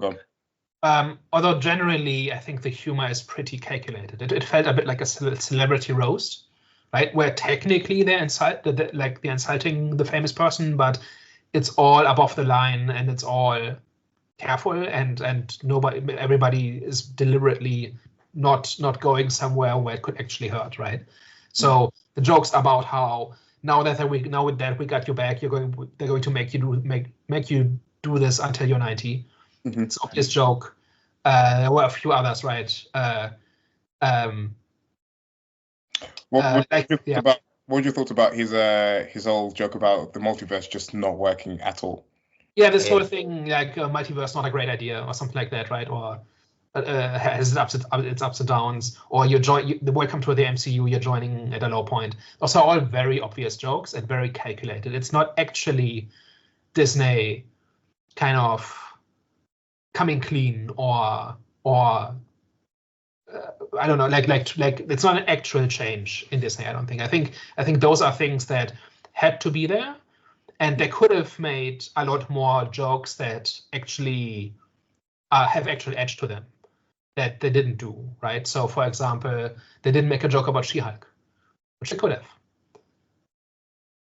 Go on. Although generally, I think the humor is pretty calculated. It felt a bit like a celebrity roast, right? Where technically they're insulting the famous person, but it's all above the line and it's all careful and everybody is deliberately not going somewhere where it could actually hurt, right? So the joke's about how now that we got you back, they're going to make you do this until you're 90. It's an obvious joke. There were a few others, right? What were your thoughts about his whole joke about the multiverse just not working at all? Yeah, this whole thing, like multiverse not a great idea or something like that, right? Or has its ups and downs, or welcome to the MCU, you're joining at a low point. Those are all very obvious jokes and very calculated. It's not actually Disney kind of coming clean or I don't know, like it's not an actual change in Disney. I don't think. I think those are things that had to be there, and they could have made a lot more jokes that actually have actual edge to them that they didn't do, right? So, for example, they didn't make a joke about She-Hulk, which they could have.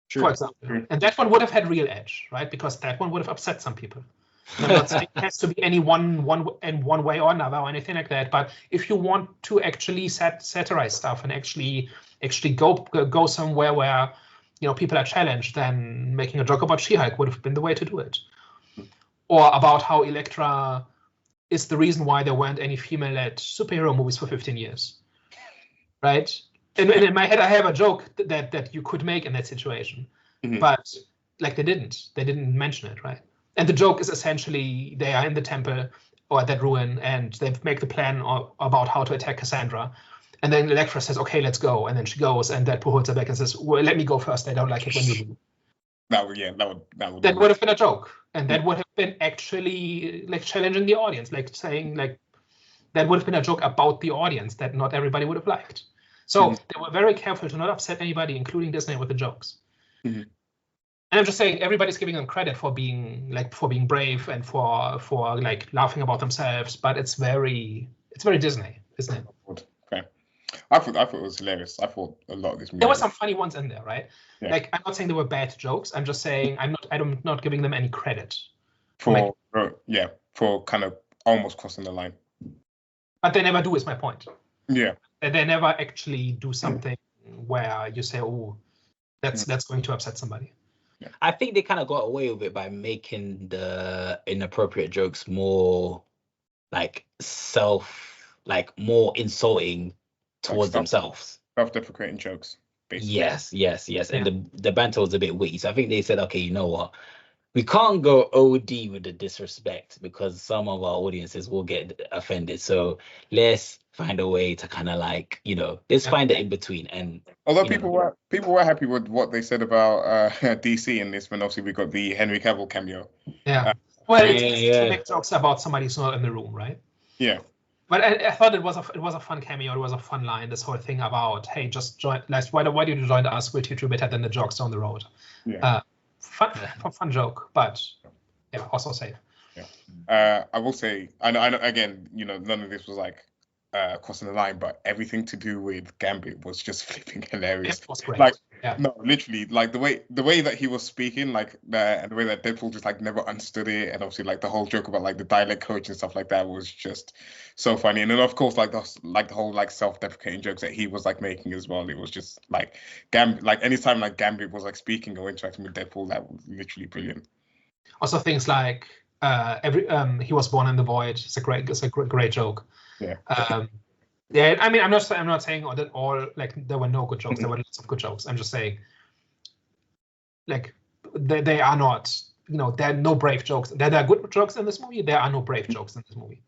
Sure. For example, and that one would have had real edge, right? Because that one would have upset some people. I'm not saying it has to be any one way or another or anything like that. But if you want to actually satirize stuff and actually go somewhere where people are challenged, then making a joke about She-Hulk would have been the way to do it. Or about how Elektra is the reason why there weren't any female-led superhero movies for 15 years, right? And in my head, I have a joke that you could make in that situation, but like they didn't mention it, right? And the joke is essentially they are in the temple or that ruin, and they make the plan about how to attack Cassandra. And then Elektra says, "Okay, let's go." And then she goes, and Deadpool holds her back and says, "Well, let me go first. I don't like it when you do." That would have been a joke, and that would have been actually like challenging the audience, like saying like that would have been a joke about the audience that not everybody would have liked. So they were very careful to not upset anybody, including Disney, with the jokes. And I'm just saying everybody's giving them credit for being brave and for like laughing about themselves, but it's very Disney, isn't it? Okay. I thought it was hilarious. I thought a lot of this movie. There were some funny ones in there, right? Yeah. Like I'm not saying they were bad jokes. I'm just saying I'm not giving them any credit for kind of almost crossing the line. But they never do. Is my point. Yeah. They never actually do something where you say, "Oh, that's going to upset somebody." Yeah. I think they kind of got away with it by making the inappropriate jokes more like more insulting towards themselves. Self-deprecating jokes, basically. Yes. Yeah. And the banter was a bit witty. So I think they said, okay, you know what? We can't go OD with the disrespect because some of our audiences will get offended. So let's find a way to kind of like, let's find the in between. And although people were happy with what they said about DC in this, when obviously we got the Henry Cavill cameo. Yeah. It's to make jokes about somebody who's not in the room, right? Yeah. But I thought it was a fun cameo. It was a fun line. This whole thing about, hey, just join. Why did you join us? We'll teach you better than the jokes down the road. Yeah. Fun joke, but yeah, also safe. Yeah. I will say, I know. Again, none of this was like crossing the line, but everything to do with Gambit was just flipping hilarious. It was great. Like, no, literally, like the way that he was speaking, like and the way that Deadpool just like never understood it, and obviously like the whole joke about like the dialect coach and stuff like that was just so funny. And then of course like the whole like self-deprecating jokes that he was like making as well. It was just like Gambit, like anytime like Gambit was like speaking or interacting with Deadpool, that was literally brilliant. Also things like he was born in the void. It's a great joke. Yeah. Yeah. I mean, I'm not saying that all like there were no good jokes. There were lots of good jokes. I'm just saying, like they are not. There are no brave jokes. There are good jokes in this movie. There are no brave jokes in this movie.